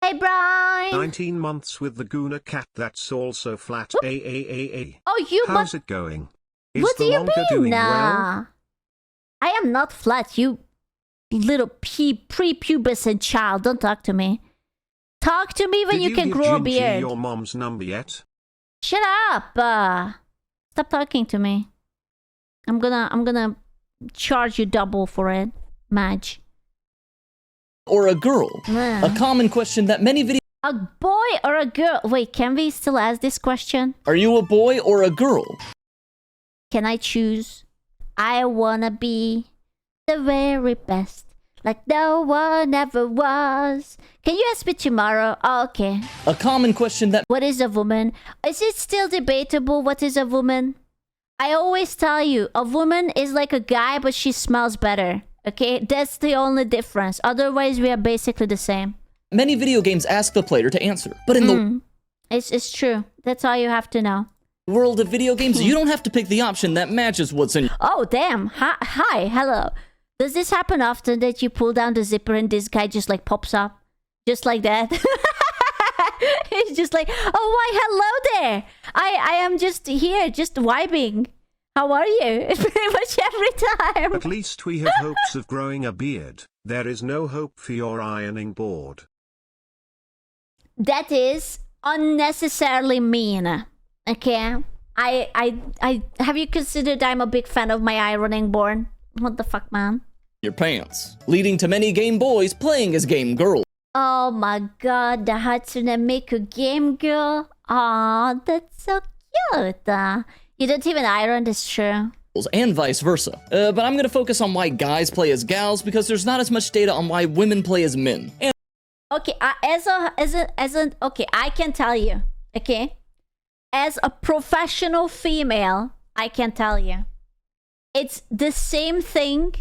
Hey, Brian. 19 months with the Guna cat that's also flat. A. Oh, you How's it going? Is what do the you longer mean? doing well? I am not flat, you little prepubescent child. Don't talk to me. Talk to me when you can grow a Did beard. your mom's number yet? Shut up. Stop talking to me. I'm gonna charge you double for it, Madge. Or a girl? Yeah. A common question that many video. A boy or a girl? Wait, can we still ask this question? Are you a boy or a girl? Can I choose? I wanna be the very best, like no one ever was. Can you ask me tomorrow? Oh, okay. A common question that. What is a woman? Is it still debatable what is a woman? I always tell you, a woman is like a guy, but she smells better. Okay? That's the only difference. Otherwise, we are basically the same. Many video games ask the player to answer. But in the It's true. That's all you have to know. world of video games, you don't have to pick the option that matches what's in. Oh, damn. Hi. Hello. Does this happen often that you pull down the zipper and this guy just like pops up? Just like that? It's just like, oh, why, hello there. I am just here, just vibing. How are you? Pretty much every time. At least we have hopes of growing a beard. There is no hope for your ironing board. That is unnecessarily mean. Okay? I have you considered I'm a big fan of my ironing board? What the fuck, man? Your pants, leading to many game boys playing as game girls. Oh my god, the Hatsune Miku game girl. Aw, that's so cute. You don't even iron, that's true. And vice versa. But I'm gonna focus on why guys play as gals because there's not as much data on why women play as men. And Okay, okay, I can tell you. Okay, as a professional female, I can tell you, it's the same thing.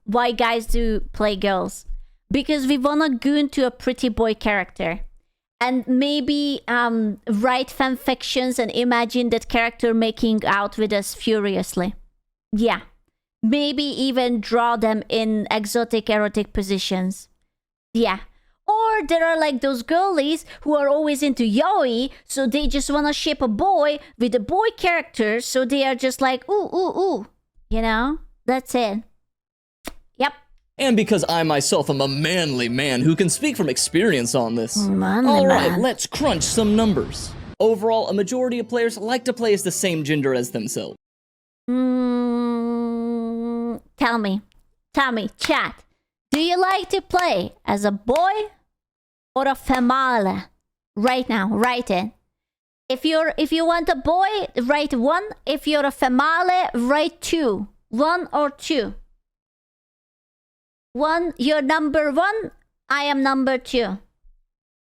Why guys do play girls? Because we wanna goon to a pretty boy character. And maybe write fanfictions and imagine that character making out with us furiously. Yeah. Maybe even draw them in exotic erotic positions. Yeah. Or there are like those girlies who are always into yaoi, so they just wanna ship a boy with a boy character, so they are just like, ooh. You know? That's it. Yep. And because I myself am a manly man who can speak from experience on this. Manly Alright, man. let's crunch some numbers. Overall, a majority of players like to play as the same gender as themselves. Tell me, chat. Do you like to play as a boy or a female? Right now, write it. If you want a boy, write 1. If you're a female, write 2. 1 or 2. 1, you're number 1. I am number 2.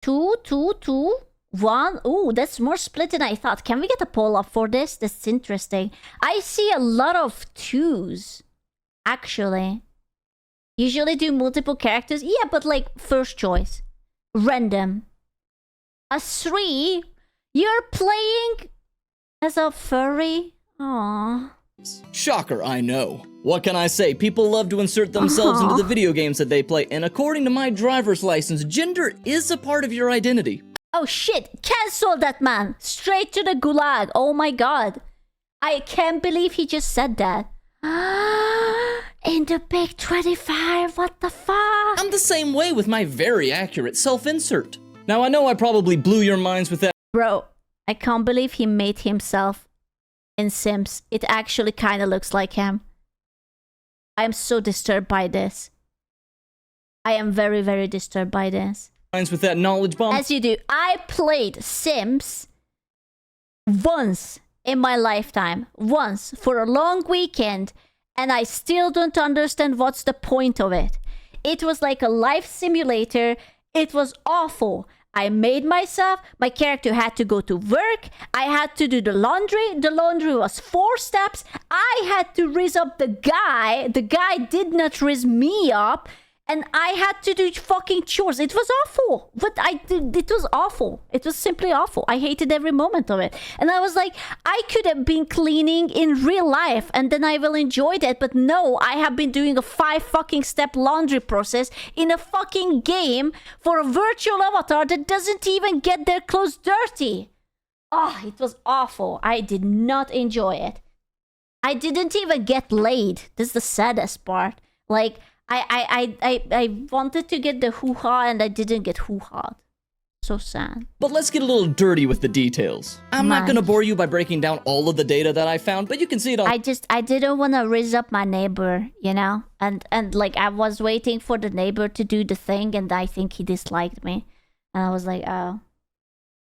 2, 1. Ooh, that's more split than I thought. Can we get a poll up for this? That's interesting. I see a lot of 2s, actually. Usually do multiple characters. Yeah, but like first choice. Random. A 3. You're playing as a furry? Aww. Shocker, I know. What can I say? People love to insert themselves into the video games that they play, and according to my driver's license, gender is a part of your identity. Oh shit, cancel that man! Straight to the gulag, oh my god. I can't believe he just said that. In the big 25, what the fuck? I'm the same way with my very accurate self-insert. Now I know I probably blew your minds with that. Bro, I can't believe he made himself in Sims. It actually kinda looks like him. I am so disturbed by this. I am very, very disturbed by this. With that knowledge bomb. As you do. I played Sims once in my lifetime. Once. For a long weekend. And I still don't understand what's the point of it. It was like a life simulator. It was awful. I made myself, my character had to go to work, I had to do the laundry was 4 steps, I had to rizz up the guy did not rizz me up, and I had to do fucking chores. It was awful. But it was awful. It was simply awful. I hated every moment of it. And I was like, I could have been cleaning in real life and then I will enjoy that. But no, I have been doing a 5 fucking step laundry process in a fucking game for a virtual avatar that doesn't even get their clothes dirty. Oh, it was awful. I did not enjoy it. I didn't even get laid. This is the saddest part. Like, I wanted to get the hoo-ha and I didn't get hoo-ha. So sad. But let's get a little dirty with the details. I'm not gonna bore you by breaking down all of the data that I found, but you can see it on- I didn't want to raise up my neighbor, you know? And like, I was waiting for the neighbor to do the thing and I think he disliked me. And I was like, oh,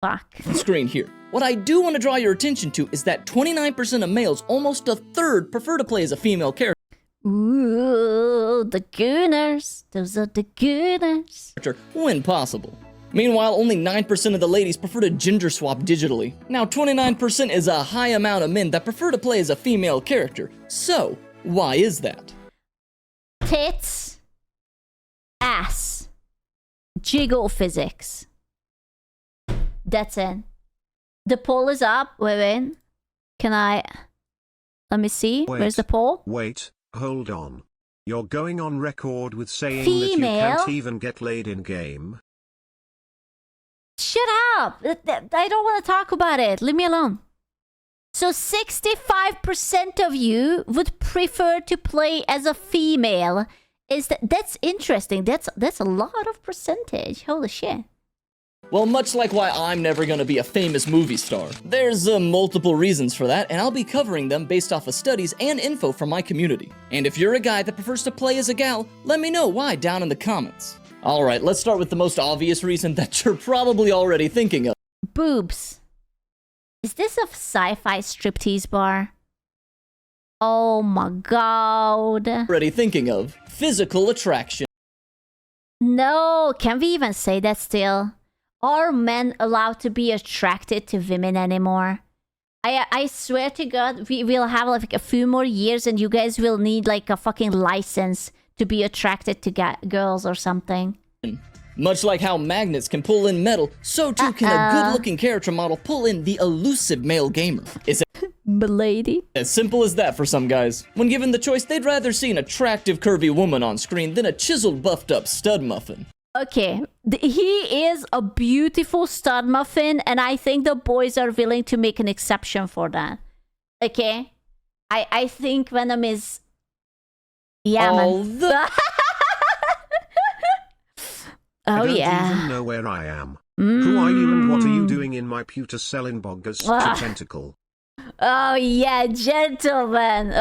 fuck. Screen here. What I do want to draw your attention to is that 29% of males, almost a third, prefer to play as a female character. Ooh, the gooners. Those are the gooners. When possible. Meanwhile, only 9% of the ladies prefer to gender swap digitally. Now, 29% is a high amount of men that prefer to play as a female character. So, why is that? Tits. Ass. Jiggle physics. That's it. The poll is up. Wait. Can I... Let me see. Wait, Where's the poll? Wait, hold on. You're going on record with saying Female? that you can't even get laid in game. Shut up! I don't want to talk about it. Leave me alone. So 65% of you would prefer to play as a female. That's interesting. That's a lot of percentage. Holy shit. Well, much like why I'm never gonna be a famous movie star. There's multiple reasons for that, and I'll be covering them based off of studies and info from my community. And if you're a guy that prefers to play as a gal, let me know why down in the comments. Alright, let's start with the most obvious reason that you're probably already thinking of. Boobs. Is this a sci-fi striptease bar? Oh my god. Already thinking of physical attraction. No, can we even say that still? Are men allowed to be attracted to women anymore? I swear to God, we will have like a few more years and you guys will need like a fucking license to be attracted to girls or something. Much like how magnets can pull in metal, so too can a good-looking character model pull in the elusive male gamer. It's Milady? as simple as that for some guys. When given the choice, they'd rather see an attractive curvy woman on screen than a chiseled buffed up stud muffin. Okay, he is a beautiful stud muffin, and I think the boys are willing to make an exception for that. Okay? I think Venom is... Yeah, man. I Oh, don't yeah. even know where I am. Who are you and what are you doing in my pewter selling boggers to tentacle? Oh, yeah, gentlemen.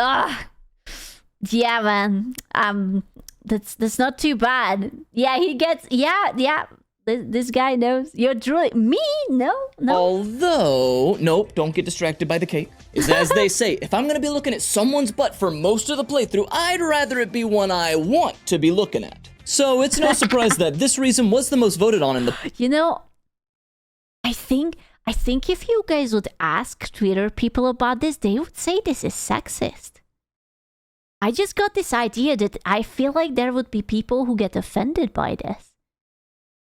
Yeah, man. That's not too bad. Yeah, he gets... Yeah. This guy knows. You're drooling. Me? No. Although, nope, don't get distracted by the cake. Is as they say, if I'm gonna be looking at someone's butt for most of the playthrough, I'd rather it be one I want to be looking at. So it's no surprise that this reason was the most voted on in the... You know, I think if you guys would ask Twitter people about this, they would say this is sexist. I just got this idea that I feel like there would be people who get offended by this.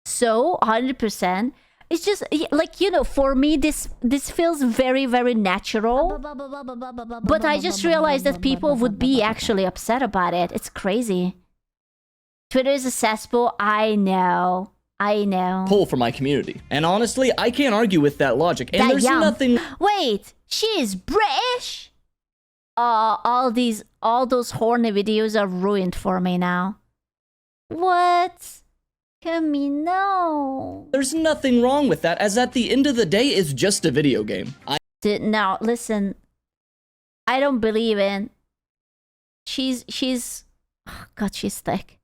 So, 100%. It's just, like, you know, for me, this feels very, very natural. But I just realized that people would be actually upset about it. It's crazy. Twitter is a cesspool. I know. Pull for my community. And honestly, I can't argue with that logic. And there's nothing... Wait, she is British? All those horny videos are ruined for me now. What? Camino. There's nothing wrong with that, as at the end of the day, it's just a video game. Now, listen. I don't believe in... She's... Oh, God, she's thick.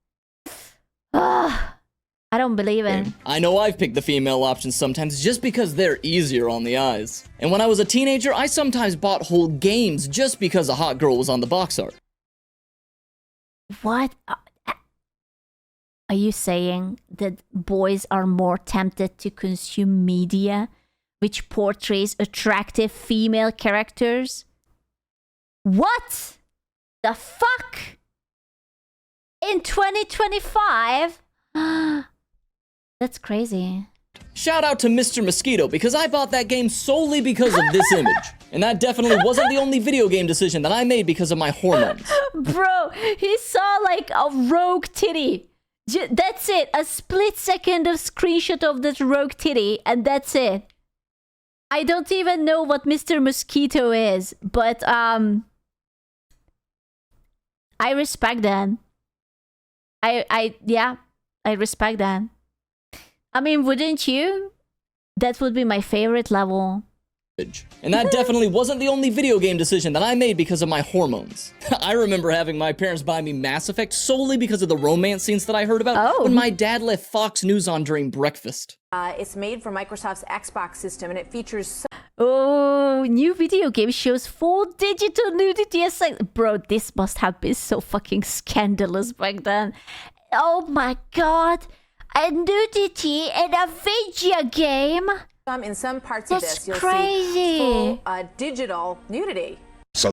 I don't believe in... I know I've picked the female options sometimes just because they're easier on the eyes. And when I was a teenager, I sometimes bought whole games just because a hot girl was on the box art. What? Are you saying that boys are more tempted to consume media which portrays attractive female characters? What the fuck? In 2025? That's crazy. Shout out to Mr. Mosquito, because I bought that game solely because of this image. And that definitely wasn't the only video game decision that I made because of my hormones. Bro, he saw like a rogue titty. That's it. A split second of screenshot of that rogue titty, and that's it. I don't even know what Mr. Mosquito is, but I respect that. Yeah, I respect that. I mean, wouldn't you? That would be my favorite level. And that definitely wasn't the only video game decision that I made because of my hormones. I remember having my parents buy me Mass Effect solely because of the romance scenes that I heard about when my dad left Fox News on during breakfast. It's made for Microsoft's Xbox system, and it features... Oh, new video game shows full digital nudity. Bro, this must have been so fucking scandalous back then. Oh my god. A nudity in a video game? In some parts of this, you'll crazy. See full digital nudity. So,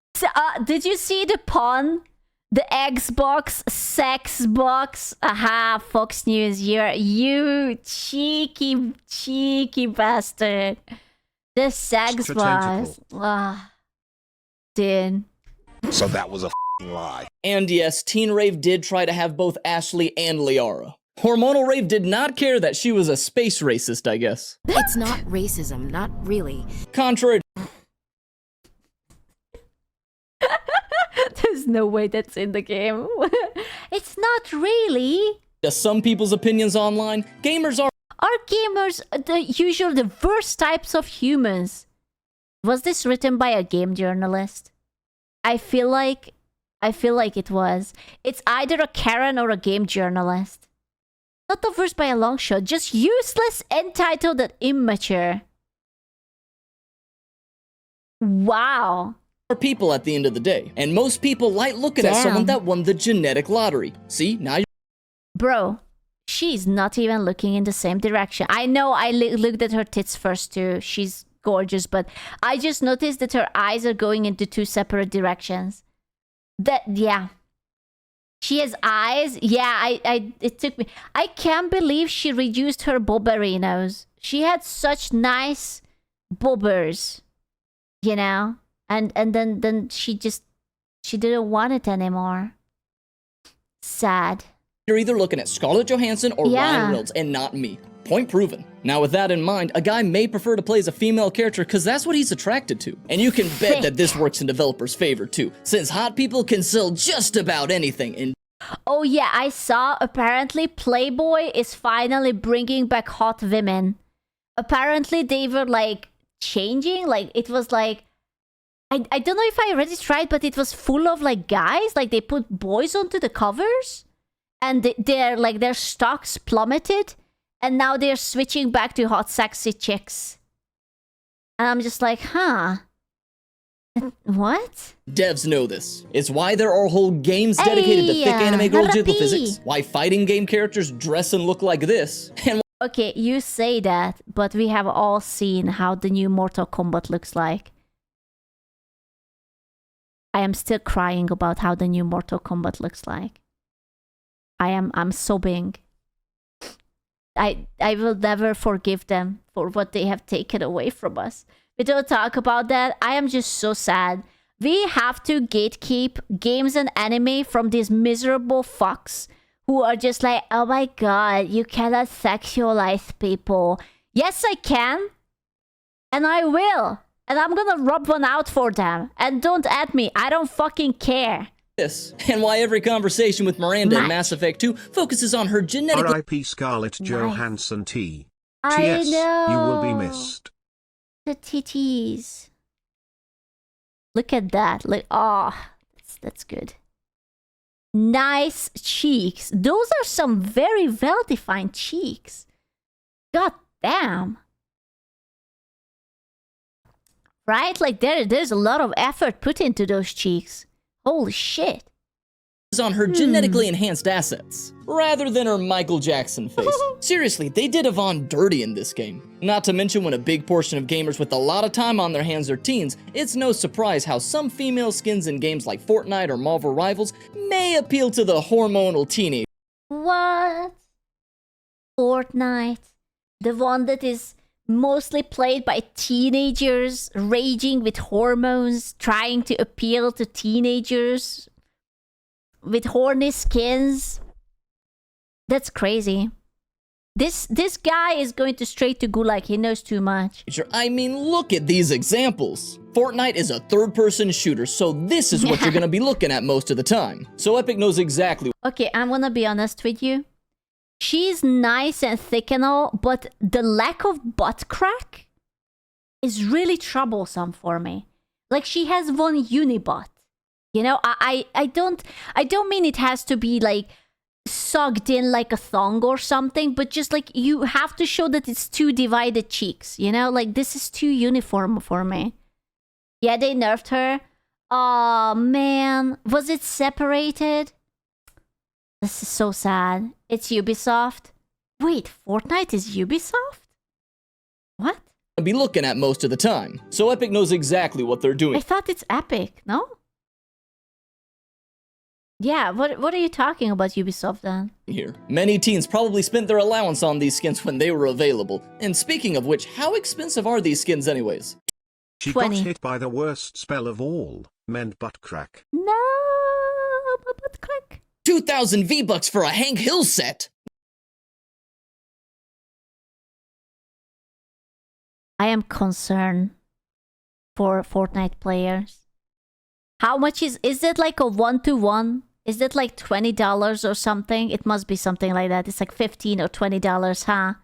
did you see the pun? The Xbox sex box? Aha, Fox News, you cheeky bastard. The sex box. Dude. So that was a lie. And yes, Teen Rave did try to have both Ashley and Liara. Hormonal Rave did not care that she was a space racist, I guess. It's not racism, not really. Contrary. There's no way that's in the game. It's not really. To some people's opinions online, gamers are gamers the worst types of humans. Was this written by a game journalist? I feel like it was. It's either a Karen or a game journalist. Not the worst by a long shot, just useless, entitled, and immature. Wow. People at the end of the day, and most people like looking at someone that won the genetic lottery. See, now you... Bro, she's not even looking in the same direction. I know I looked at her tits first too. She's gorgeous, but I just noticed that her eyes are going into two separate directions. Yeah. She has eyes. Yeah, it took me. I can't believe she reduced her bobberinos. She had such nice bobbers, you know? And then she didn't want it anymore. Sad. You're either looking at Scarlett Johansson or Ryan Reynolds, and not me. Point proven. Now, with that in mind, a guy may prefer to play as a female character because that's what he's attracted to. And you can bet that this works in developers' favor too, since hot people can sell just about anything. And oh yeah, I saw apparently Playboy is finally bringing back hot women. Apparently they were like changing, like it was like, I don't know if I read it right, but it was full of like guys, like they put boys onto the covers and their stocks plummeted. And now they're switching back to hot, sexy chicks. And I'm just like, huh? What? Devs know this. It's why there are whole games dedicated to thick anime girl jiggle physics, why fighting game characters dress and look like this, and okay, you say that, but we have all seen how the new Mortal Kombat looks like. I am still crying about how the new Mortal Kombat looks like. I'm sobbing. I will never forgive them for what they have taken away from us. We don't talk about that. I am just so sad. We have to gatekeep games and anime from these miserable fucks who are just like, oh my god, you cannot sexualize people. Yes, I can. And I will. And I'm gonna rub one out for them. And don't at me. I don't fucking care. And why every conversation with Miranda in Mass Effect 2 focuses on her genetic... R.I.P. Scarlett Johansson T. I T.S. know. You will be missed. The titties. Look at that. Like, oh, that's good. Nice cheeks. Those are some very well-defined cheeks. God damn. Right? Like, there's a lot of effort put into those cheeks. Holy shit. on her genetically enhanced assets, rather than her Michael Jackson face. Seriously, they did Yvonne dirty in this game. Not to mention when a big portion of gamers with a lot of time on their hands are teens, it's no surprise how some female skins in games like Fortnite or Marvel Rivals may appeal to the hormonal teenager. What? Fortnite? The one that is mostly played by teenagers, raging with hormones, trying to appeal to teenagers with horny skins. That's crazy. This guy is going to straight to gulag. He knows too much. I mean, look at these examples. Fortnite is a third-person shooter, so this is what you're gonna be looking at most of the time. So Epic knows exactly. Okay, I'm gonna be honest with you. She's nice and thick and all, but the lack of butt crack is really troublesome for me. Like, she has one unibutt. You know, I don't mean it has to be like sucked in like a thong or something, but just like you have to show that it's two divided cheeks, you know? Like, this is too uniform for me. Yeah, they nerfed her. Oh man, was it separated? This is so sad. It's Ubisoft. Wait, Fortnite is Ubisoft? What? Be looking at most of the time. So Epic knows exactly what they're doing. I thought it's Epic, no? Yeah, what are you talking about, Ubisoft, then? Here. Many teens probably spent their allowance on these skins when they were available. And speaking of which, how expensive are these skins anyways? She 20. got hit by the worst spell of all, men butt crack. No, but click. 2,000 V-Bucks for a Hank Hill set! I am concerned for Fortnite players. How much is it like a 1-to-1? Is it like $20 or something? It must be something like that. It's like $15 or $20, huh?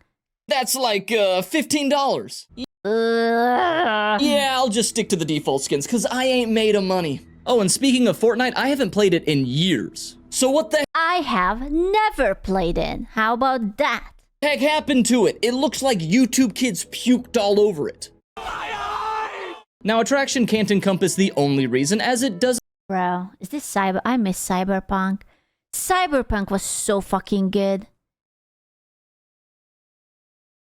That's like, $15. Yeah, I'll just stick to the default skins, cause I ain't made of money. Oh, and speaking of Fortnite, I haven't played it in years. So what the I have never played it. How about that? heck happened to it? It looks like YouTube kids puked all over it. Now, attraction can't encompass the only reason, as it does. Bro, is this cyber? I miss Cyberpunk. Cyberpunk was so fucking good.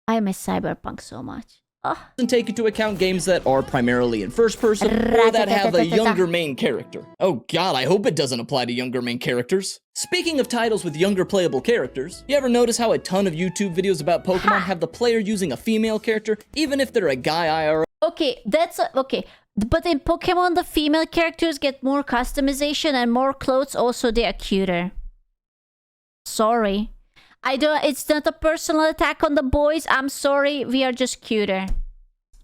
I miss Cyberpunk so much. Oh. Doesn't take into account games that are primarily in first person or that have a younger main character. Oh god, I hope it doesn't apply to younger main characters. Speaking of titles with younger playable characters, you ever notice how a ton of YouTube videos about Pokemon have the player using a female character, even if they're a guy IRL? Okay, that's okay. But in Pokemon, the female characters get more customization and more clothes. Also, they are cuter. Sorry. It's not a personal attack on the boys. I'm sorry. We are just cuter.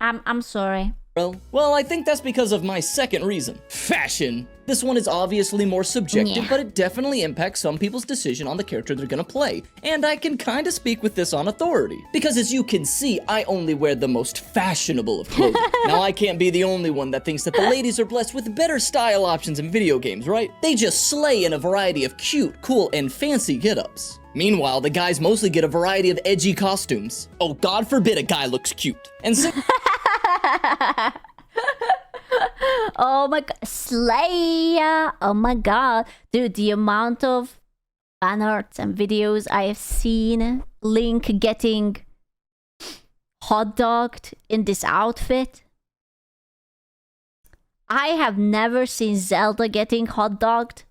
I'm sorry. Well, I think that's because of my second reason. Fashion. This one is obviously more subjective, Yeah. but it definitely impacts some people's decision on the character they're gonna play. And I can kinda speak with this on authority. Because as you can see, I only wear the most fashionable of clothing. Now, I can't be the only one that thinks that the ladies are blessed with better style options in video games, right? They just slay in a variety of cute, cool, and fancy get-ups. Meanwhile, the guys mostly get a variety of edgy costumes. Oh, God forbid a guy looks cute. And Oh my god, Slay! Oh my god, dude, the amount of fan arts and videos I have seen Link getting hot dogged in this outfit. I have never seen Zelda getting hot dogged,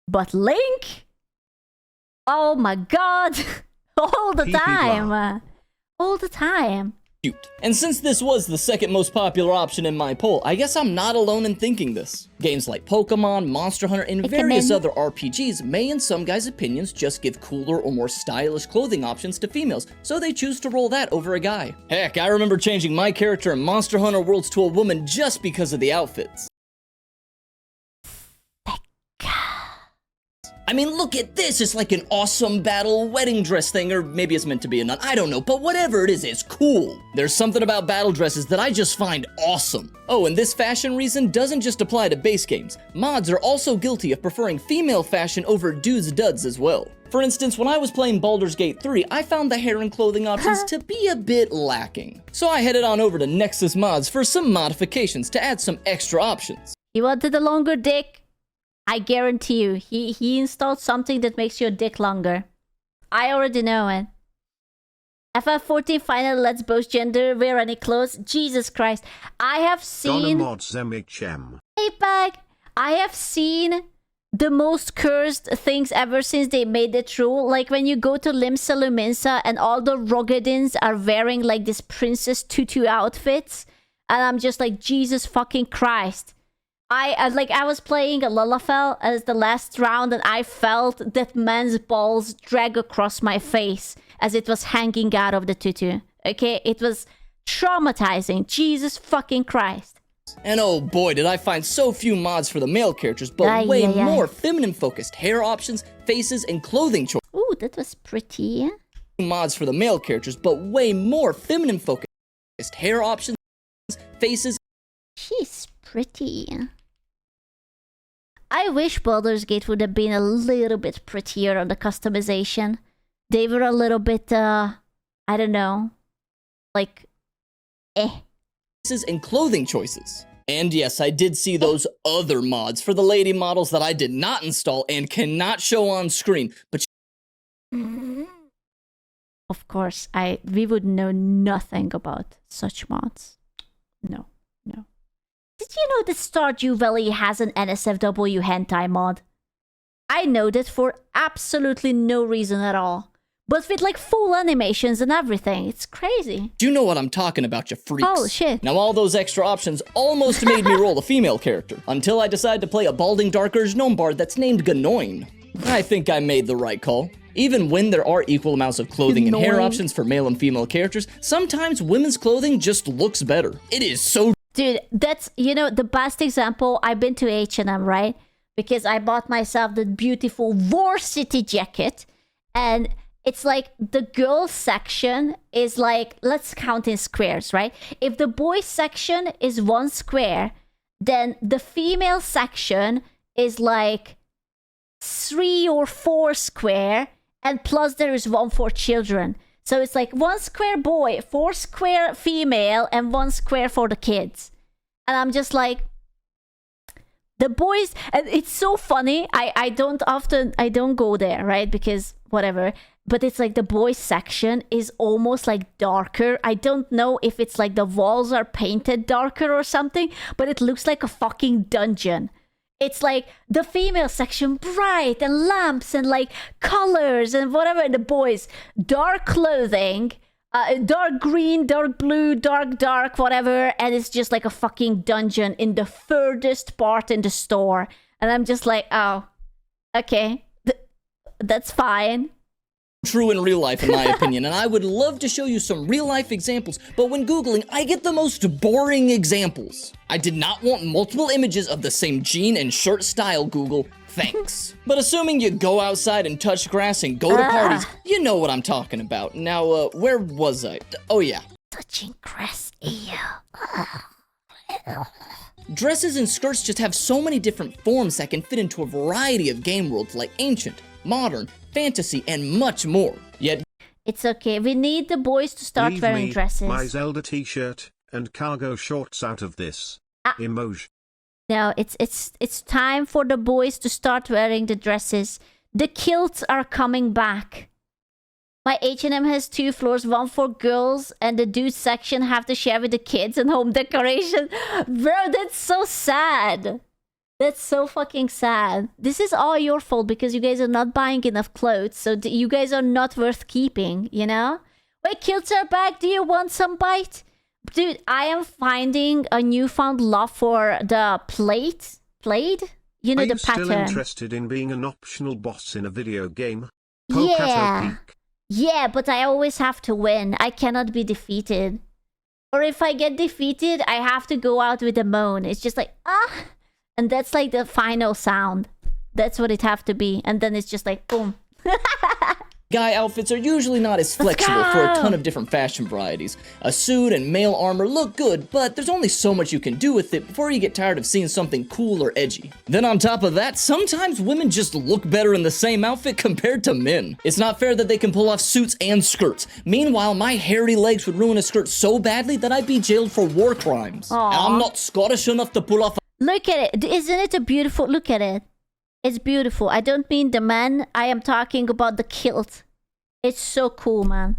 but Link? Oh my god, all the time, all the time. cute. And since this was the second most popular option in my poll, I guess I'm not alone in thinking this. Games like Pokemon, Monster Hunter, and various other RPGs may in some guys' opinions just give cooler or more stylish clothing options to females, so they choose to roll that over a guy. Heck, I remember changing my character in Monster Hunter Worlds to a woman just because of the outfits. I mean, look at this, it's like an awesome battle wedding dress thing, or maybe it's meant to be a nun, I don't know, but whatever it is, it's cool. There's something about battle dresses that I just find awesome. Oh, and this fashion reason doesn't just apply to base games. Mods are also guilty of preferring female fashion over dudes' duds as well. For instance, when I was playing Baldur's Gate 3, I found the hair and clothing options to be a bit lacking. So I headed on over to Nexus Mods for some modifications to add some extra options. You wanted a longer dick? I guarantee you, he installed something that makes your dick longer. I already know it. FF14 finally lets both gender wear any clothes. Jesus Christ. I have seen... Donna Mods MHM. Hey, Bag. I have seen the most cursed things ever since they made it rule. Like when you go to Limsa Luminsa and all the Rogadins are wearing like this princess tutu outfits. And I'm just like, Jesus fucking Christ. I was playing a Lullafell as the last round and I felt that man's balls drag across my face as it was hanging out of the tutu. Okay? It was traumatizing. Jesus fucking Christ. And oh boy, did I find so few mods for the male characters, but way more feminine-focused hair options, faces, and clothing choices. Ooh, that was pretty. Mods for the male characters, but way more feminine-focused hair options, faces. She's pretty. I wish Baldur's Gate would have been a little bit prettier on the customization. They were a little bit, I don't know, like, and clothing choices. And yes, I did see those other mods for the lady models that I did not install and cannot show on screen, but of course, we would know nothing about such mods. No. Did you know that Stardew Valley has an NSFW hentai mod? I know that for absolutely no reason at all. But with like full animations and everything. It's crazy. You know what I'm talking about, you freaks. Oh, shit. Now all those extra options almost made me roll a female character, until I decided to play a balding dark urge gnome bard that's named Ganoin. I think I made the right call. Even when there are equal amounts of clothing and hair options for male and female characters, sometimes women's clothing just looks better. It is so... Dude, that's, you know, the best example. I've been to H&M, right? Because I bought myself the beautiful varsity jacket. And it's like the girls section is like, let's count in squares, right? If the boys section is 1 square, then the female section is like 3 or 4 square. And plus there is 1 for children. So it's like 1 square boy, 4 square female, and 1 square for the kids. And I'm just like, the boys, and it's so funny. I don't go there, right? Because whatever. But it's like the boys section is almost like darker. I don't know if it's like the walls are painted darker or something, but it looks like a fucking dungeon. It's like the female section bright and lamps and like colors and whatever. And the boys, dark clothing, dark green, dark blue, dark, whatever. And it's just like a fucking dungeon in the furthest part in the store. And I'm just like, oh, okay, that's fine. True in real life, in my opinion, and I would love to show you some real-life examples, but when Googling, I get the most boring examples. I did not want multiple images of the same jean and shirt style, Google. Thanks. But assuming you go outside and touch grass and go to parties, you know what I'm talking about. Now, where was I? Oh, yeah. Touching grass, ew. Dresses and skirts just have so many different forms that can fit into a variety of game worlds like ancient, modern, fantasy, and much more. Yet it's okay. We need the boys to start Leave wearing dresses. My Zelda t-shirt and cargo shorts out of this. Emoji. No, it's time for the boys to start wearing the dresses. The kilts are coming back. My H&M has 2 floors, 1 for girls, and the dude section have to share with the kids and home decoration. Bro, that's so sad. That's so fucking sad. This is all your fault because you guys are not buying enough clothes, so you guys are not worth keeping, you know? Wait, kilts are back. Do you want some bite? Dude, I am finding a newfound love for the plate. You know, the pattern. Are you still interested in being an optional boss in a video game? Yeah. Yeah, but I always have to win. I cannot be defeated. Or if I get defeated, I have to go out with a moan. It's just like, ah. And that's like the final sound. That's what it have to be. And then it's just like, boom. Guy outfits are usually not as flexible for a ton of different fashion varieties. A suit and male armor look good, but there's only so much you can do with it before you get tired of seeing something cool or edgy. Then on top of that, sometimes women just look better in the same outfit compared to men. It's not fair that they can pull off suits and skirts. Meanwhile, my hairy legs would ruin a skirt so badly that I'd be jailed for war crimes. And I'm not Scottish enough to pull off Look at it. Isn't it a beautiful... Look at it. It's beautiful. I don't mean the man. I am talking about the kilt. It's so cool, man.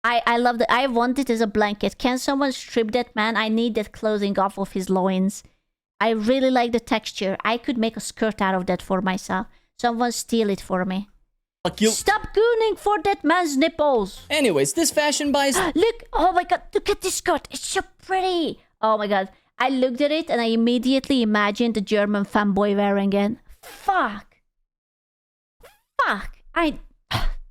I love that. I want it as a blanket. Can someone strip that man? I need that clothing off of his loins. I really like the texture. I could make a skirt out of that for myself. Someone steal it for me. Fuck you. Stop gooning for that man's nipples. Anyways, this fashion buy is... Look. Oh my god. Look at this skirt. It's so pretty. Oh my god. I looked at it and I immediately imagined the German fanboy wearing it. Fuck.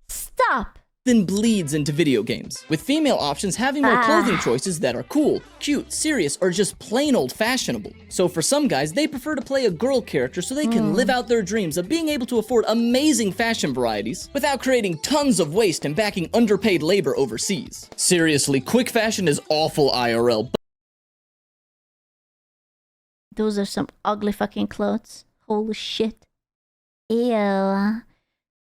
Stop. then bleeds into video games, with female options having more clothing choices that are cool, cute, serious, or just plain old fashionable. So for some guys, they prefer to play a girl character so they can live out their dreams of being able to afford amazing fashion varieties without creating tons of waste and backing underpaid labor overseas. Seriously, quick fashion is awful IRL. Those are some ugly fucking clothes. Holy shit. Ew.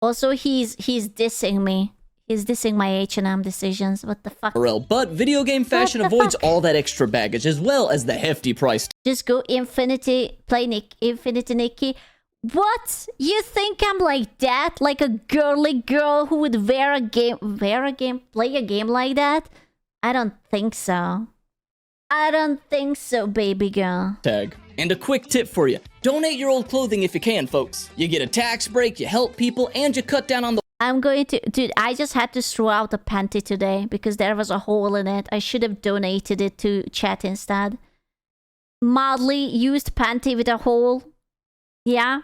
Also, he's dissing me. He's dissing my H&M decisions. What the fuck? But video game fashion avoids all that extra baggage as well as the hefty price. Just go Infinity, play Infinity Nikki. What? You think I'm like that? Like a girly girl who would play a game like that? I don't think so. I don't think so, baby girl. Tag. And a quick tip for you. Donate your old clothing if you can, folks. You get a tax break, you help people, and you cut down on the... I'm going to... Dude, I just had to throw out a panty today because there was a hole in it. I should have donated it to chat instead. Mildly used panty with a hole. Yeah?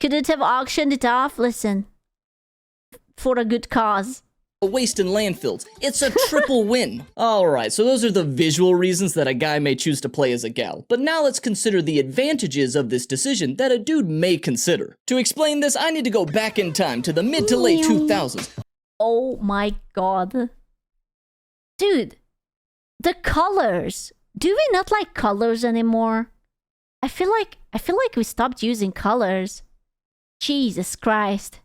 Couldn't have auctioned it off? Listen. For a good cause. Waste in landfills. It's a triple win. Alright, so those are the visual reasons that a guy may choose to play as a gal. But now let's consider the advantages of this decision that a dude may consider. To explain this, I need to go back in time to the mid to late 2000s. Oh my god. Dude, the colors. Do we not like colors anymore? I feel like we stopped using colors. Jesus Christ.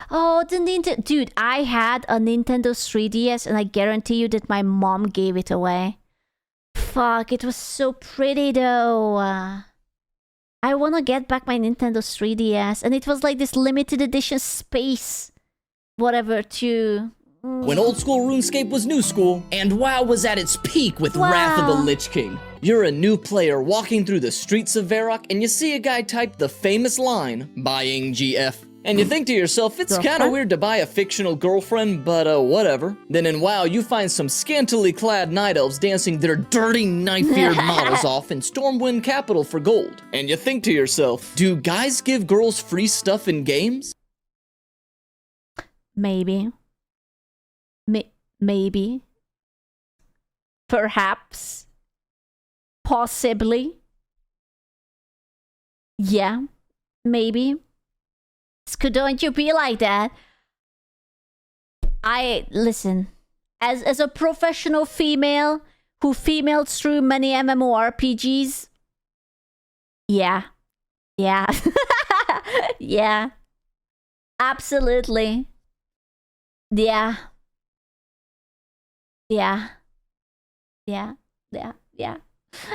Oh, the Nintendo... Dude, I had a Nintendo 3DS and I guarantee you that my mom gave it away. Fuck, it was so pretty though. I want to get back my Nintendo 3DS and it was like this limited edition space. Whatever, too. When old school RuneScape was new school, and WoW was at its peak with Wrath of the Lich King. You're a new player walking through the streets of Varrock and you see a guy type the famous line, "Buying GF." And you think to yourself, it's kinda weird to buy a fictional girlfriend, but whatever. Then in WoW, you find some scantily clad night elves dancing their dirty knife-eared models off in Stormwind Capital for gold. And you think to yourself, do guys give girls free stuff in games? Maybe. Maybe. Perhaps. Possibly. Yeah. Maybe. Don't you be like that? Listen, as a professional female who femaled through many MMORPGs, yeah, yeah, absolutely, yeah.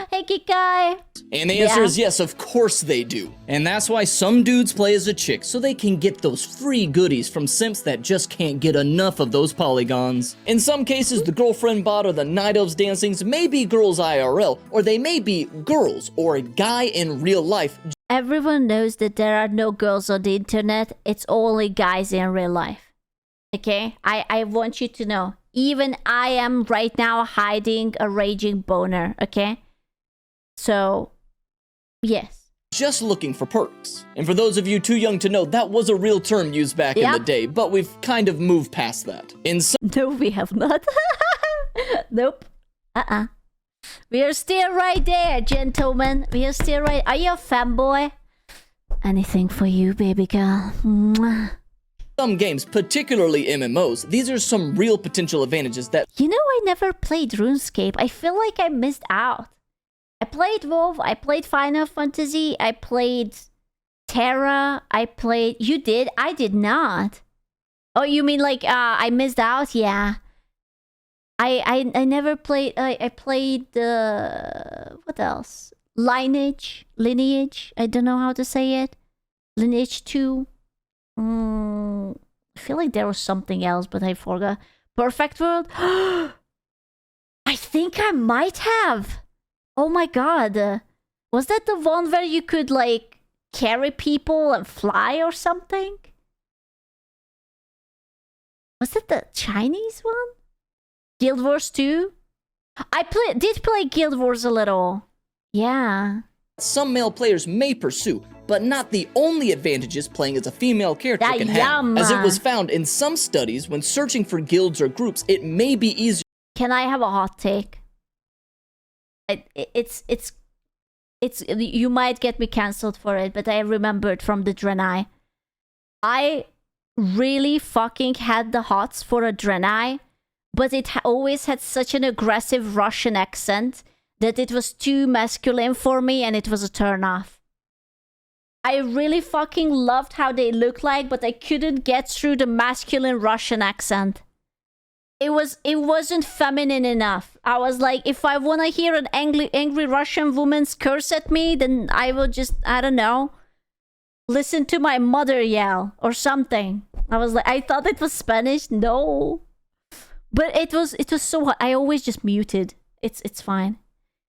Hey, Kikai! And the answer is yes, of course they do. And that's why some dudes play as a chick, so they can get those free goodies from simps that just can't get enough of those polygons. In some cases, the girlfriend bot or the night elves dancings may be girls IRL, or they may be girls or a guy in real life. Everyone knows that there are no girls on the internet, it's only guys in real life. Okay? I want you to know. Even I am right now hiding a raging boner, okay? So, yes. Just looking for perks. And for those of you too young to know, that was a real term used back in the day, but we've kind of moved past that. No, we have not. Nope. We are still right there, gentlemen. We are still right. Are you a fanboy? Anything for you, baby girl. Mwah. Some games, particularly MMOs, these are some real potential advantages that... You know, I never played RuneScape. I feel like I missed out. I played WoW, I played Final Fantasy, I played Terra, You did? I did not. Oh, you mean like, I missed out? Yeah. I never played... I played the... What else? lineage. I don't know how to say it. Lineage 2. I feel like there was something else, but I forgot. Perfect World. I think I might have. Oh my god. Was that the one where you could like carry people and fly or something? Was it the Chinese one? Guild Wars 2? did play Guild Wars a little. Yeah. Some male players may pursue, but not the only advantages playing as a female character can have. As it was found in some studies, when searching for guilds or groups, it may be easier. Can I have a hot take? It's you might get me cancelled for it, but I remembered from the Draenei. I really fucking had the hots for a Draenei, but it always had such an aggressive Russian accent that it was too masculine for me and it was a turn off. I really fucking loved how they looked like, but I couldn't get through the masculine Russian accent. It wasn't feminine enough. I was like, if I want to hear an angry Russian woman curse at me, then I will just, I don't know, listen to my mother yell or something. I was like, I thought it was Spanish. No. But it was so hot. I always just muted. It's fine.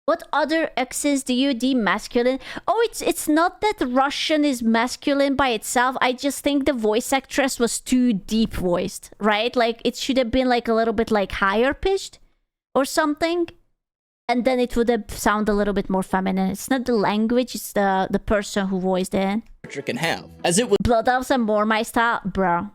What other X's do you deem masculine? Oh, it's not that Russian is masculine by itself. I just think the voice actress was too deep voiced, right? Like it should have been like a little bit like higher pitched or something. And then it would have sounded a little bit more feminine. It's not the language, it's the person who voiced it. Can have, as it was. Blood Elves and more my style, bro.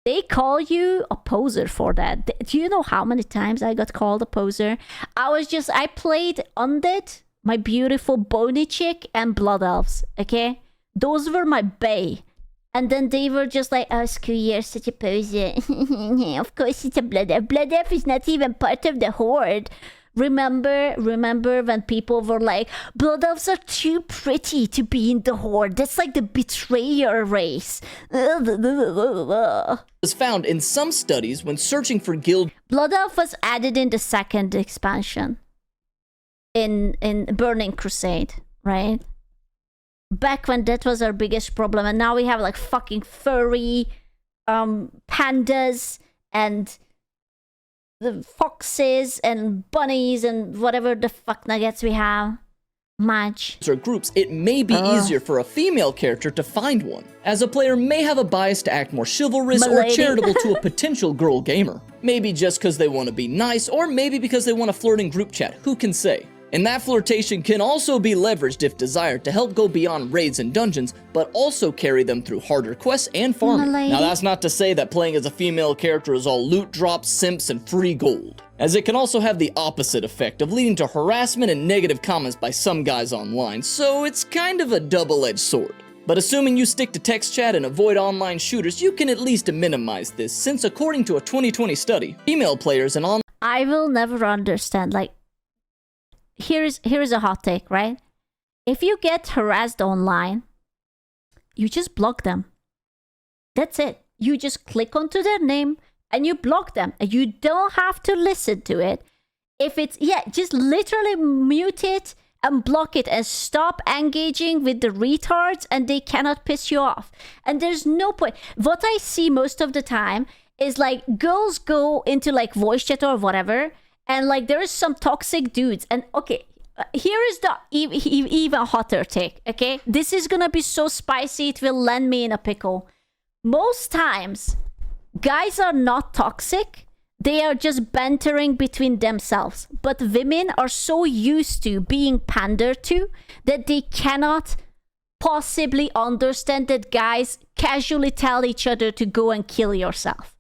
They call you a poser for that. Do you know how many times I got called a poser? I played Undead, my beautiful bony chick, and Blood Elves, okay? Those were my bae. And then they were just like, oh, screw you, you're such a poser. Of course it's a Blood Elf. Blood Elf is not even part of the Horde. Remember when people were like, Blood Elves are too pretty to be in the Horde. That's like the betrayer race. Was found in some studies when searching for guild. Blood Elf was added in the second expansion. In Burning Crusade, right? Back when that was our biggest problem, and now we have like fucking furry pandas and the foxes and bunnies and whatever the fuck nuggets we have. Match. Or groups, it may be easier for a female character to find one, as a player may have a bias to act more chivalrous or charitable to a potential girl gamer. Maybe just because they want to be nice, or maybe because they want to flirt in group chat, who can say? And that flirtation can also be leveraged if desired to help go beyond raids and dungeons, but also carry them through harder quests and farming. Now that's not to say that playing as a female character is all loot drops, simps, and free gold, as it can also have the opposite effect of leading to harassment and negative comments by some guys online, so it's kind of a double-edged sword. But assuming you stick to text chat and avoid online shooters, you can at least minimize this, since according to a 2020 study, female players and online— I will never understand, like, Here's a hot take, right? If you get harassed online, you just block them. That's it. You just click onto their name and you block them. And you don't have to listen to it. If it's, just literally mute it and block it and stop engaging with the retards and they cannot piss you off. And there's no point. What I see most of the time is like girls go into like voice chat or whatever, and like there is some toxic dudes, and okay, here is the even hotter take, okay? This is gonna be so spicy, it will land me in a pickle. Most times, guys are not toxic, they are just bantering between themselves. But women are so used to being pandered to that they cannot possibly understand that guys casually tell each other to go and kill yourself.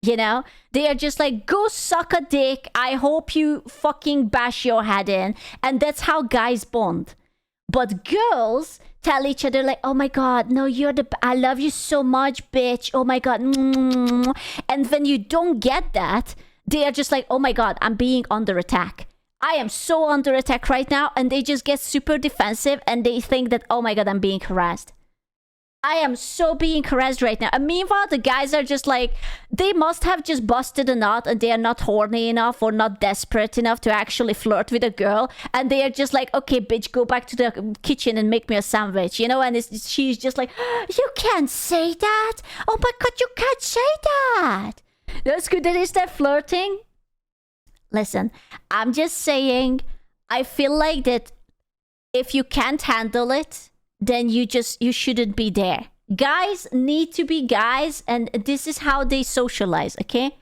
You know, they are just like, go suck a dick. I hope you fucking bash your head in. And that's how guys bond. But girls tell each other like, oh my God, no, I love you so much, bitch. Oh my God. And when you don't get that, they are just like, oh my God, I'm being under attack. I am so under attack right now. And they just get super defensive and they think that, oh my God, I'm being harassed. I am so being harassed right now. And meanwhile, the guys are just like, they must have just busted a nut and they are not horny enough or not desperate enough to actually flirt with a girl. And they are just like, okay, bitch, go back to the kitchen and make me a sandwich, you know? And she's just like, you can't say that. Oh my God, you can't say that. That's good. Is that flirting? Listen, I'm just saying, I feel like that if you can't handle it, then you shouldn't be there. Guys need to be guys, and this is how they socialize, okay?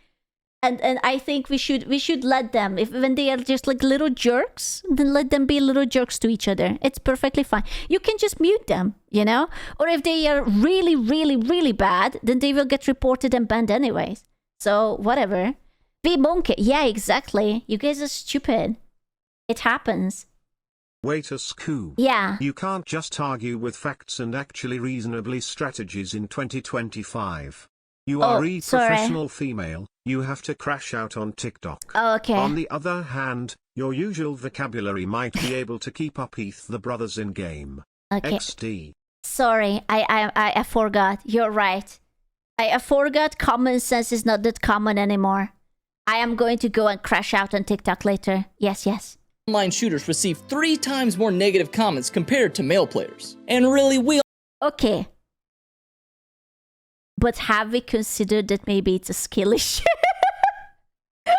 And I think we should let them, when they are just like little jerks, then let them be little jerks to each other. It's perfectly fine. You can just mute them, you know? Or if they are really, really, really bad, then they will get reported and banned anyways. So whatever. Be monkey. Yeah, exactly. You guys are stupid. It happens. Wait a scoop. Yeah. You can't just argue with facts and actually reasonably strategies in 2025. You are a professional female, you have to crash out on TikTok. Oh, okay. On the other hand, your usual vocabulary might be able to keep up the brothers in game. Okay. XD. Sorry, I forgot. You're right. I forgot common sense is not that common anymore. I am going to go and crash out on TikTok later. Yes. Online shooters receive 3 times more negative comments compared to male players. And really, we Okay. But have we considered that maybe it's a skill issue? I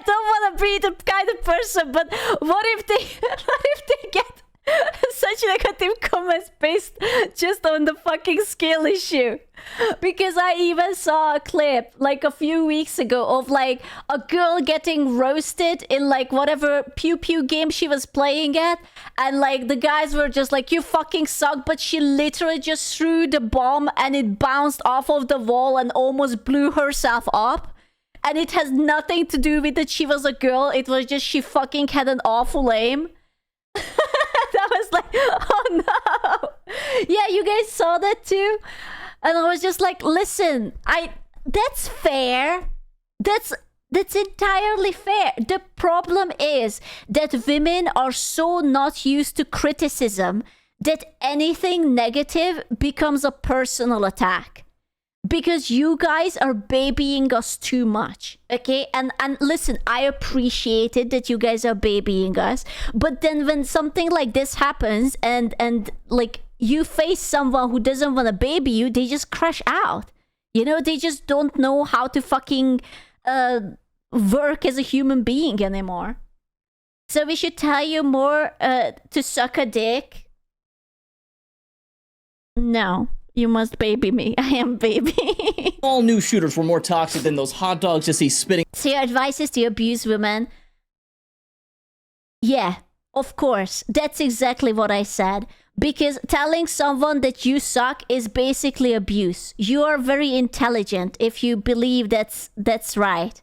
don't want to be the kind of person, but what if they get such negative comments based just on the fucking skill issue? Because I even saw a clip like a few weeks ago of like a girl getting roasted in like whatever pew pew game she was playing at, and like the guys were just like, you fucking suck, but she literally just threw the bomb and it bounced off of the wall and almost blew herself up. And it has nothing to do with that she was a girl, it was just she fucking had an awful aim. That was like, oh no. Yeah, you guys saw that too? And I was just like, listen, that's fair. That's entirely fair. The problem is that women are so not used to criticism that anything negative becomes a personal attack. Because you guys are babying us too much, okay? And listen, I appreciate it that you guys are babying us, but then when something like this happens and like you face someone who doesn't want to baby you, they just crash out. You know, they just don't know how to fucking work as a human being anymore. So we should tell you more to suck a dick. No. You must baby me. I am baby. all new shooters were more toxic than those hot dogs you see spitting. So your advice is to abuse women? Yeah, of course. That's exactly what I said. Because telling someone that you suck is basically abuse. You are very intelligent if you believe that's right.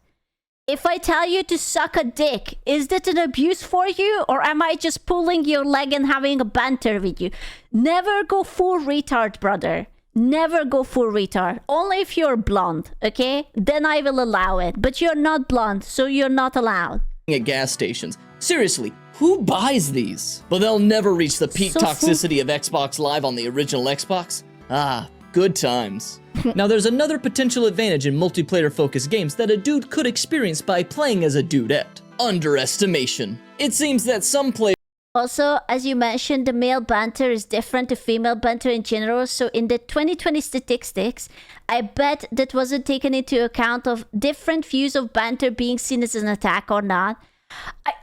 If I tell you to suck a dick, is that an abuse for you? Or am I just pulling your leg and having a banter with you? Never go full retard, brother. Never go full retard. Only if you're blonde, okay? Then I will allow it. But you're not blonde, so you're not allowed. At gas stations. Seriously, who buys these? But they'll never reach the peak toxicity of Xbox Live on the original Xbox. Ah, good times. Now there's another potential advantage in multiplayer-focused games that a dude could experience by playing as a dudette. Underestimation. It seems that some players also, as you mentioned, the male banter is different to female banter in general. So in the 2020 statistics, I bet that wasn't taken into account of different views of banter being seen as an attack or not.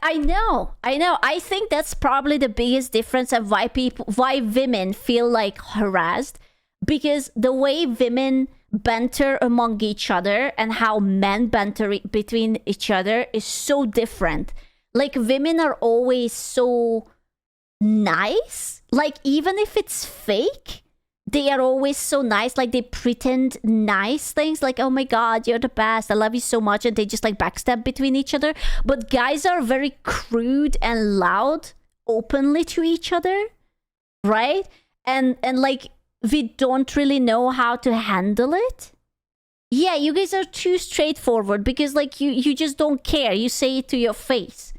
I know. I think that's probably the biggest difference of why women feel like harassed. Because the way women banter among each other and how men banter between each other is so different. Like, women are always so nice. Like, even if it's fake, they are always so nice. Like, they pretend nice things. Like, oh my god, you're the best. I love you so much. And they just, like, backstab between each other. But guys are very crude and loud openly to each other. Right? And like, we don't really know how to handle it. Yeah, you guys are too straightforward because, like, you just don't care. You say it to your face.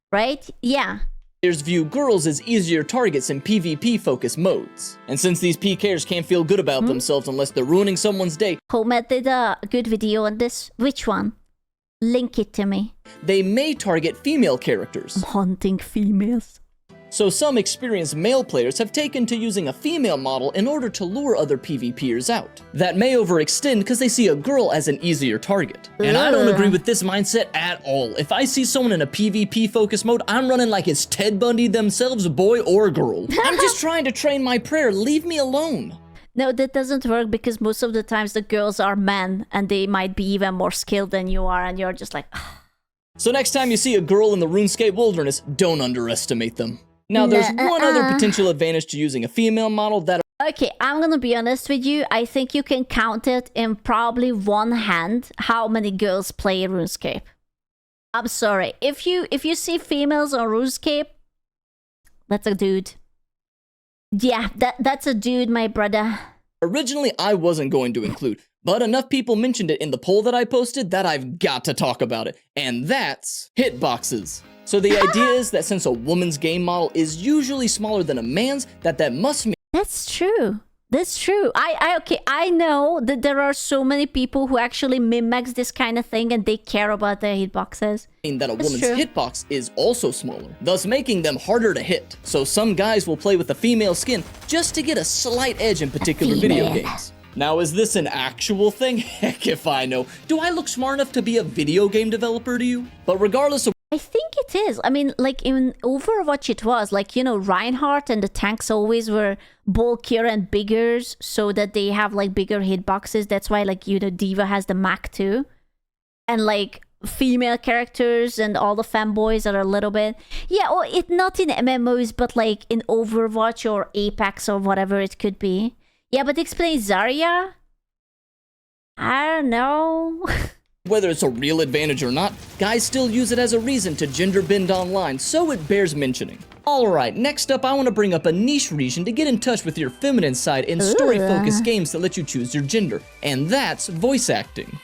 Right? Yeah. players view girls as easier targets in PvP-focused modes. And since these PKers can't feel good about themselves unless they're ruining someone's day, Homet did a good video on this. Which one? Link it to me. they may target female characters. I'm hunting females. So some experienced male players have taken to using a female model in order to lure other PvPers out. That may overextend because they see a girl as an easier target. And I don't agree with this mindset at all. If I see someone in a PvP focus mode, I'm running like it's Ted Bundy themselves, boy or girl. I'm just trying to train my prayer, leave me alone. No, that doesn't work because most of the times the girls are men and they might be even more skilled than you are and you're just like... So next time you see a girl in the RuneScape wilderness, don't underestimate them. Now, there's one other potential advantage to using a female model that... Okay, I'm gonna be honest with you. I think you can count it in probably one hand how many girls play RuneScape. I'm sorry. If you see females on RuneScape, that's a dude. Yeah, that's a dude, my brother. Originally, I wasn't going to include, but enough people mentioned it in the poll that I posted that I've got to talk about it. And that's hitboxes. So the idea is that since a woman's game model is usually smaller than a man's, that must mean... That's true. That's true. I know that there are so many people who actually mimics this kind of thing and they care about their hitboxes. that a woman's hitbox is also smaller, thus making them harder to hit. So some guys will play with a female skin just to get a slight edge in particular video games. Now, is this an actual thing? Heck if I know. Do I look smart enough to be a video game developer to you? But regardless of... I think it is. I mean, like in Overwatch it was, like, you know, Reinhardt and the tanks always were bulkier and bigger so that they have like bigger hitboxes. That's why, like, you know, Diva has the Mac too. And like female characters and all the fanboys are a little bit... Yeah, or it not in MMOs, but like in Overwatch or Apex or whatever it could be. Yeah, but explain Zarya? I don't know. Whether it's a real advantage or not, guys still use it as a reason to gender bend online, so it bears mentioning. Alright, next up I want to bring up a niche region to get in touch with your feminine side in story-focused games that let you choose your gender, and that's voice acting.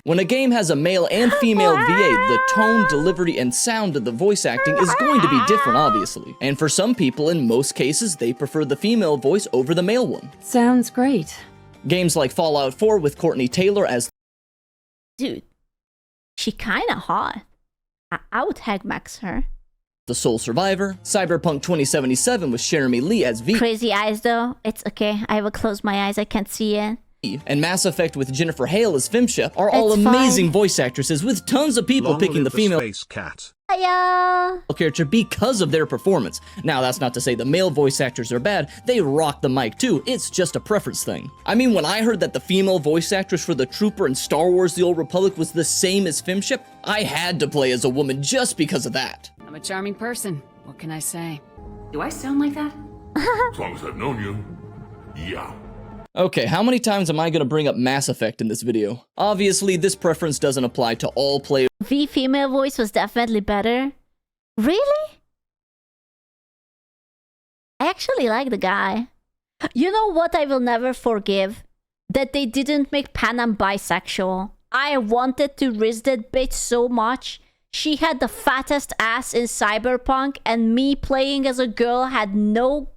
When a game has a male and female VA, the tone, delivery, and sound of the voice acting is going to be different, obviously. And for some people, in most cases, they prefer the female voice over the male one. Sounds great. Games like Fallout 4 with Courtney Taylor as... Dude, she kinda hot. I would tag max her. The Sole Survivor, Cyberpunk 2077 with Jeremy Lee as V. Crazy eyes though. It's okay. I will close my eyes. I can't see it. And Mass Effect with Jennifer Hale as Femshep are all amazing voice actresses with tons of people picking the female space cat. Hiya. character because of their performance. Now, that's not to say the male voice actors are bad. They rock the mic too. It's just a preference thing. I mean, when I heard that the female voice actress for the Trooper in Star Wars The Old Republic was the same as Femshep, I had to play as a woman just because of that. I'm a charming person. What can I say? Do I sound like that? As long as I've known you, yeah. Okay, how many times am I gonna bring up Mass Effect in this video? Obviously, this preference doesn't apply to all players. V female voice was definitely better. Really? I actually like the guy. You know what I will never forgive? That they didn't make Panam bisexual. I wanted to riz that bitch so much. She had the fattest ass in Cyberpunk, and me playing as a girl had no...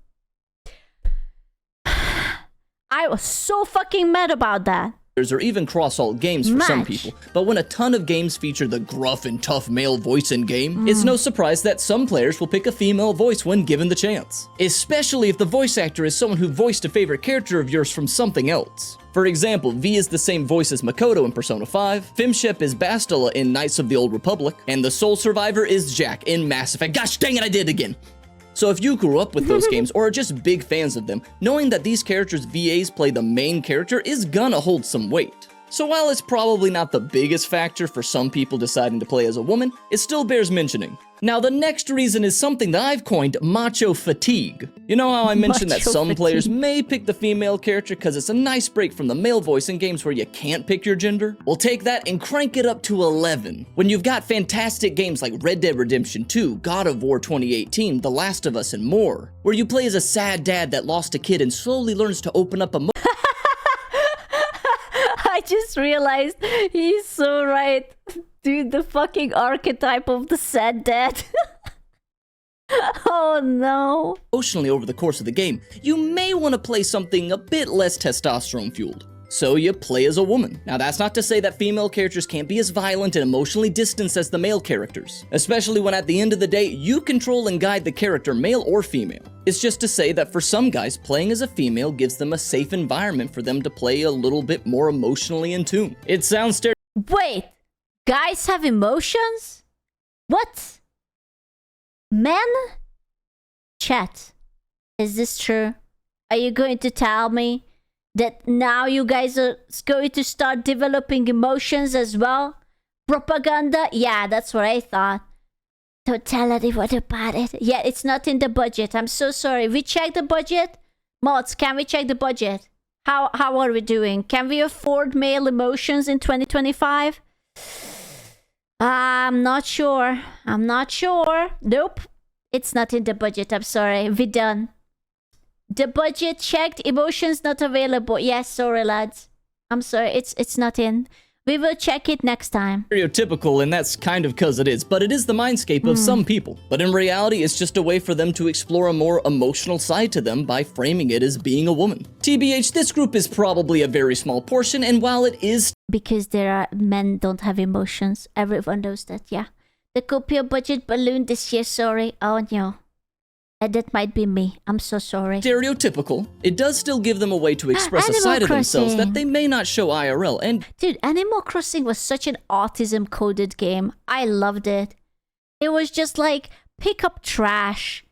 I was so fucking mad about that. Or even cross-alt games for some people, but when a ton of games feature the gruff and tough male voice in-game, it's no surprise that some players will pick a female voice when given the chance. Especially if the voice actor is someone who voiced a favorite character of yours from something else. For example, V is the same voice as Makoto in Persona 5, Femshep is Bastila in Knights of the Old Republic, and the Sole Survivor is Jack in Mass Effect. Gosh dang it, I did it again! So if you grew up with those games or are just big fans of them, knowing that these characters' VAs play the main character is gonna hold some weight. So while it's probably not the biggest factor for some people deciding to play as a woman, it still bears mentioning. Now the next reason is something that I've coined macho fatigue. You know how I mentioned that some players may pick the female character because it's a nice break from the male voice in games where you can't pick your gender? Well, take that and crank it up to 11. When you've got fantastic games like Red Dead Redemption 2, God of War 2018, The Last of Us, and more, where you play as a sad dad that lost a kid and slowly learns to open up a I just realized he's so right. Dude, the fucking archetype of the sad dad. Oh no. Emotionally over the course of the game, you may want to play something a bit less testosterone fueled. So you play as a woman. Now that's not to say that female characters can't be as violent and emotionally distanced as the male characters, especially when at the end of the day, you control and guide the character, male or female. It's just to say that for some guys, playing as a female gives them a safe environment for them to play a little bit more emotionally in tune. It sounds Wait, guys have emotions? What? Men? Chat, is this true? Are you going to tell me that now you guys are going to start developing emotions as well? Propaganda? Yeah, that's what I thought. Don't tell anyone about it. Yeah, it's not in the budget. I'm so sorry. We checked the budget. Mods, can we check the budget? How are we doing? Can we afford male emotions in 2025? I'm not sure. I'm not sure. Nope. It's not in the budget. I'm sorry. We done. The budget checked. Emotions not available. Yes, sorry, lads. I'm sorry. It's not in. We will check it next time. Stereotypical, and that's kind of because it is, but it is the mindscape of some people. But in reality, it's just a way for them to explore a more emotional side to them by framing it as being a woman. TBH, this group is probably a very small portion, and while it is... Because there are men don't have emotions. Everyone knows that, yeah. The Copio budget balloon this year, sorry. Oh no. That might be me. I'm so sorry. Stereotypical, it does still give them a way to express a side of themselves that they may not show IRL, and... Dude, Animal Crossing was such an autism-coded game. I loved it. It was just like, pick up trash,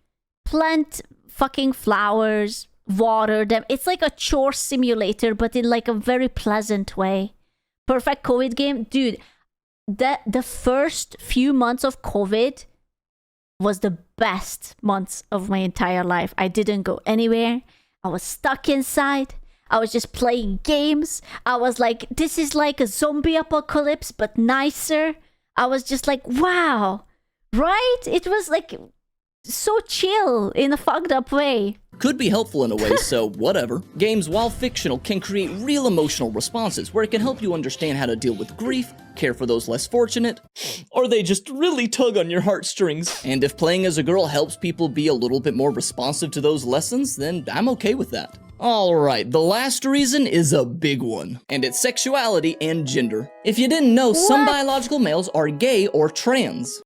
plant fucking flowers, water them. It's like a chore simulator, but in like a very pleasant way. Perfect COVID game. Dude, the first few months of COVID was the best months of my entire life. I didn't go anywhere. I was stuck inside. I was just playing games. I was like, this is like a zombie apocalypse, but nicer. I was just like, wow, right? It was like so chill in a fucked up way. Could be helpful in a way, so whatever. Games, while fictional, can create real emotional responses where it can help you understand how to deal with grief, care for those less fortunate, or they just really tug on your heartstrings. And if playing as a girl helps people be a little bit more responsive to those lessons, then I'm okay with that. Alright, the last reason is a big one, and it's sexuality and gender. If you didn't know, some biological males are gay or trans.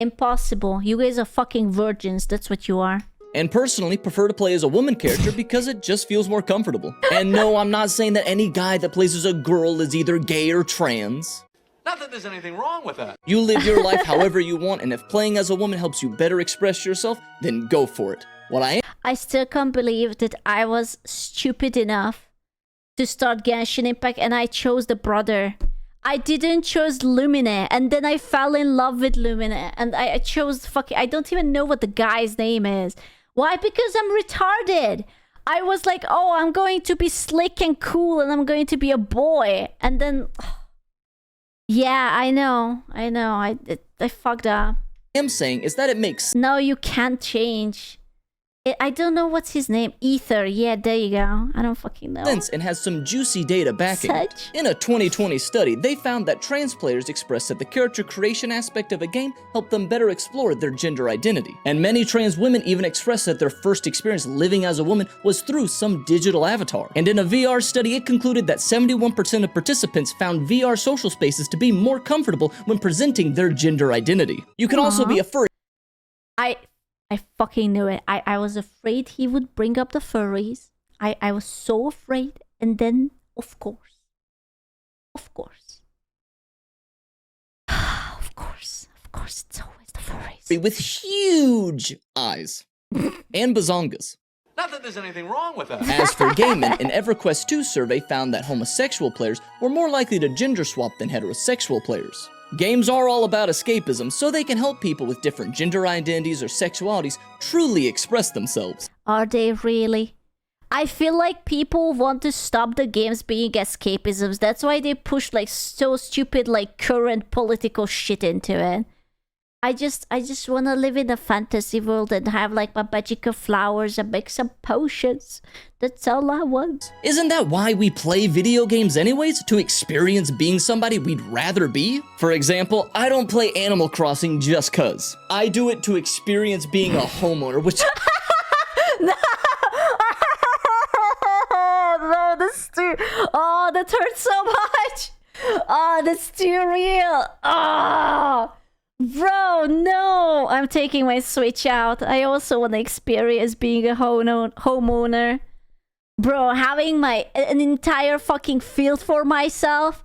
Impossible. You guys are fucking virgins, that's what you are. And personally prefer to play as a woman character because it just feels more comfortable. And no, I'm not saying that any guy that plays as a girl is either gay or trans. Not that there's anything wrong with that. You live your life however you want, and if playing as a woman helps you better express yourself, then go for it. I still can't believe that I was stupid enough to start Genshin Impact and I chose the brother. I didn't choose Lumine, and then I fell in love with Lumine, and I chose I don't even know what the guy's name is. Why? Because I'm retarded. I was like, oh, I'm going to be slick and cool, and I'm going to be a boy. And then, yeah, I know. I fucked up. I'm saying is that it makes... No, you can't change. I don't know what's his name. Ether. Yeah, there you go. I don't fucking know. And has some juicy data backing it. In a 2020 study, they found that trans players expressed that the character creation aspect of a game helped them better explore their gender identity. And many trans women even expressed that their first experience living as a woman was through some digital avatar. And in a VR study, it concluded that 71% of participants found VR social spaces to be more comfortable when presenting their gender identity. You can also be a furry. I fucking knew it. I was afraid he would bring up the furries. I was so afraid. And then, of course. Of course, it's always the furries. With huge eyes. And bazongas. Not that there's anything wrong with that. As for gay men, an EverQuest 2 survey found that homosexual players were more likely to gender swap than heterosexual players. Games are all about escapism, so they can help people with different gender identities or sexualities truly express themselves. Are they really? I feel like people want to stop the games being escapisms. That's why they push like so stupid like current political shit into it. I just want to live in a fantasy world and have like my magic of flowers and make some potions. That's all I want. Isn't that why we play video games anyways? To experience being somebody we'd rather be? For example, I don't play Animal Crossing just cuz. I do it to experience being a homeowner, which... No, that's too... Oh, that hurts so much. Oh, that's too real. Oh, bro, no. I'm taking my Switch out. I also want to experience being a homeowner. Bro, having an entire fucking field for myself,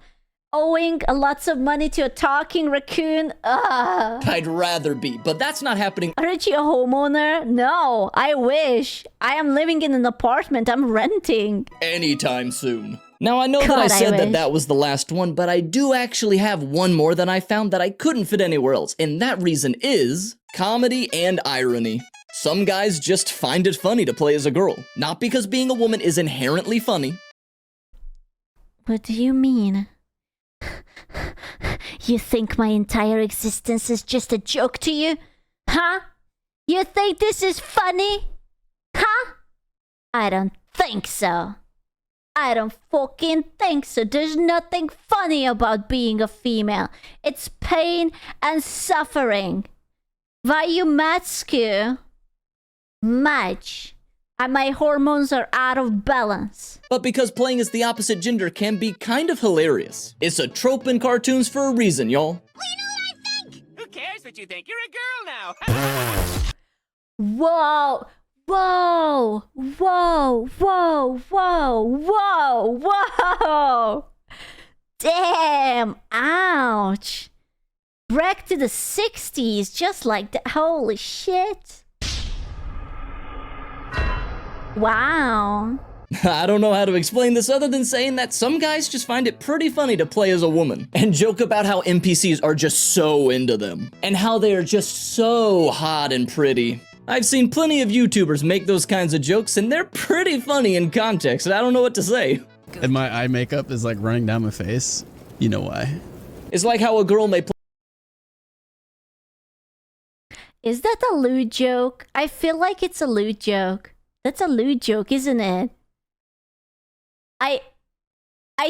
owing lots of money to a talking raccoon. I'd rather be, but that's not happening. Aren't you a homeowner? No, I wish. I am living in an apartment. I'm renting. Anytime soon. Now, I know that I said that was the last one, but I do actually have one more that I found that I couldn't fit anywhere else, and that reason is comedy and irony. Some guys just find it funny to play as a girl, not because being a woman is inherently funny. What do you mean? You think my entire existence is just a joke to you? Huh? You think this is funny? Huh? I don't think so. I don't fucking think so. There's nothing funny about being a female. It's pain and suffering. Why you mad, Skew? Much. And my hormones are out of balance. But because playing as the opposite gender can be kind of hilarious. It's a trope in cartoons for a reason, y'all. Well, you know what I think? Who cares what you think? You're a girl now. Whoa. Whoa, whoa, whoa, whoa, whoa, whoa. Damn, ouch. Back to the 60s, just like that. Holy shit. Wow. I don't know how to explain this other than saying that some guys just find it pretty funny to play as a woman and joke about how NPCs are just so into them and how they are just so hot and pretty. I've seen plenty of YouTubers make those kinds of jokes, and they're pretty funny in context, and I don't know what to say. And my eye makeup is like running down my face. You know why. It's like how a girl may play. Is that a lewd joke? I feel like it's a lewd joke. That's a lewd joke, isn't it? I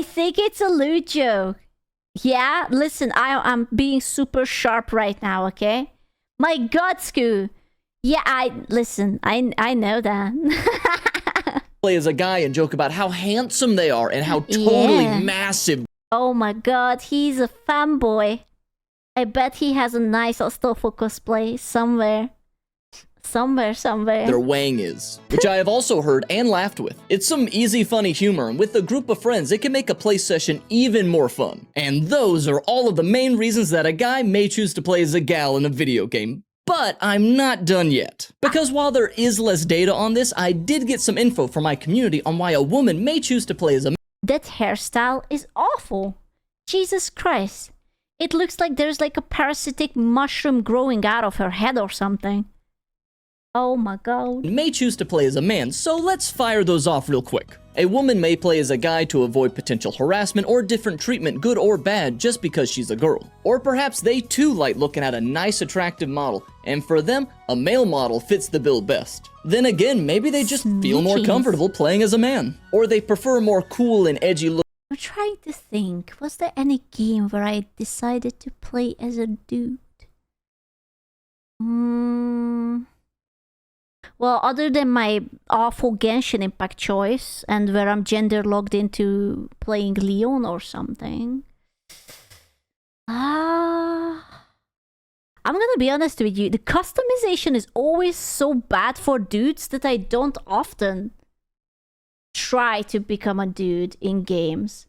think it's a lewd joke. Yeah, listen, I'm being super sharp right now, okay? My God, Scoo. Yeah, I know that. Play as a guy and joke about how handsome they are and how totally massive. Oh my God, he's a fanboy. I bet he has a nice Astolfo cosplay somewhere. Their wang is, which I have also heard and laughed with. It's some easy, funny humor, and with a group of friends, it can make a play session even more fun. And those are all of the main reasons that a guy may choose to play as a gal in a video game. But I'm not done yet. Because while there is less data on this, I did get some info from my community on why a woman may choose to play as a man. That hairstyle is awful. Jesus Christ. It looks like there's like a parasitic mushroom growing out of her head or something. Oh my God. May choose to play as a man, so let's fire those off real quick. A woman may play as a guy to avoid potential harassment or different treatment, good or bad, just because she's a girl. Or perhaps they too like looking at a nice attractive model, and for them, a male model fits the bill best. Then again, maybe they just feel more comfortable playing as a man. Or they prefer a more cool and edgy look. I'm trying to think, was there any game where I decided to play as a dude? Well, other than my awful Genshin Impact choice, and where I'm gender logged into playing Leon or something. I'm gonna be honest with you, the customization is always so bad for dudes that I don't often try to become a dude in games.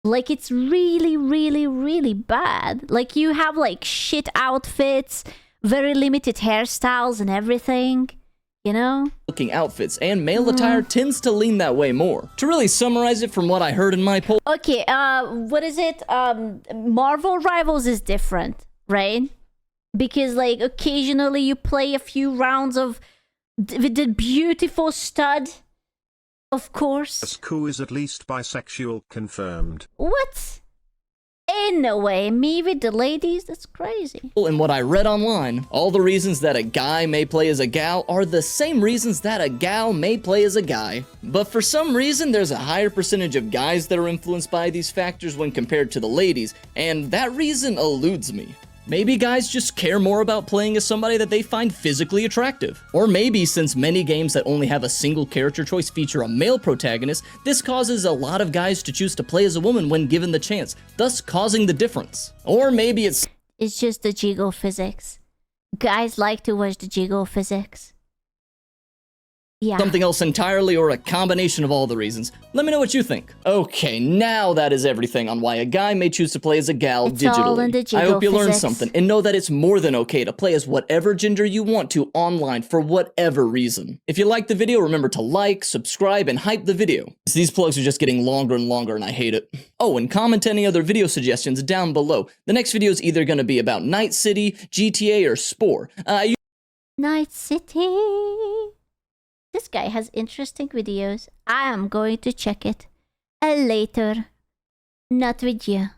Like, it's really, really, really bad. Like, you have like shit outfits, very limited hairstyles and everything, you know? Looking outfits, and male attire tends to lean that way more. To really summarize it from what I heard in my poll. Okay, what is it? Marvel Rivals is different, right? Because like occasionally you play a few rounds of with the beautiful stud, of course. Asku is at least bisexual confirmed. What? Ain't no way. Me with the ladies? That's crazy. And what I read online, all the reasons that a guy may play as a gal are the same reasons that a gal may play as a guy. But for some reason, there's a higher percentage of guys that are influenced by these factors when compared to the ladies, and that reason eludes me. Maybe guys just care more about playing as somebody that they find physically attractive. Or maybe since many games that only have a single character choice feature a male protagonist, this causes a lot of guys to choose to play as a woman when given the chance, thus causing the difference. Or maybe it's just the Jigo physics. Guys like to watch the Jigo physics. Yeah. Something else entirely, or a combination of all the reasons. Let me know what you think. Okay, now that is everything on why a guy may choose to play as a gal it's all in the digitally. I hope you learned physics. something and know that it's more than okay to play as whatever gender you want to online for whatever reason. If you liked the video, remember to like, subscribe, and hype the video. These plugs are just getting longer and longer and I hate it. Oh, and comment any other video suggestions down below. The next video is either going to be about Night City, GTA, or Spore. Night City. This guy has interesting videos. I am going to check it later. Not with you.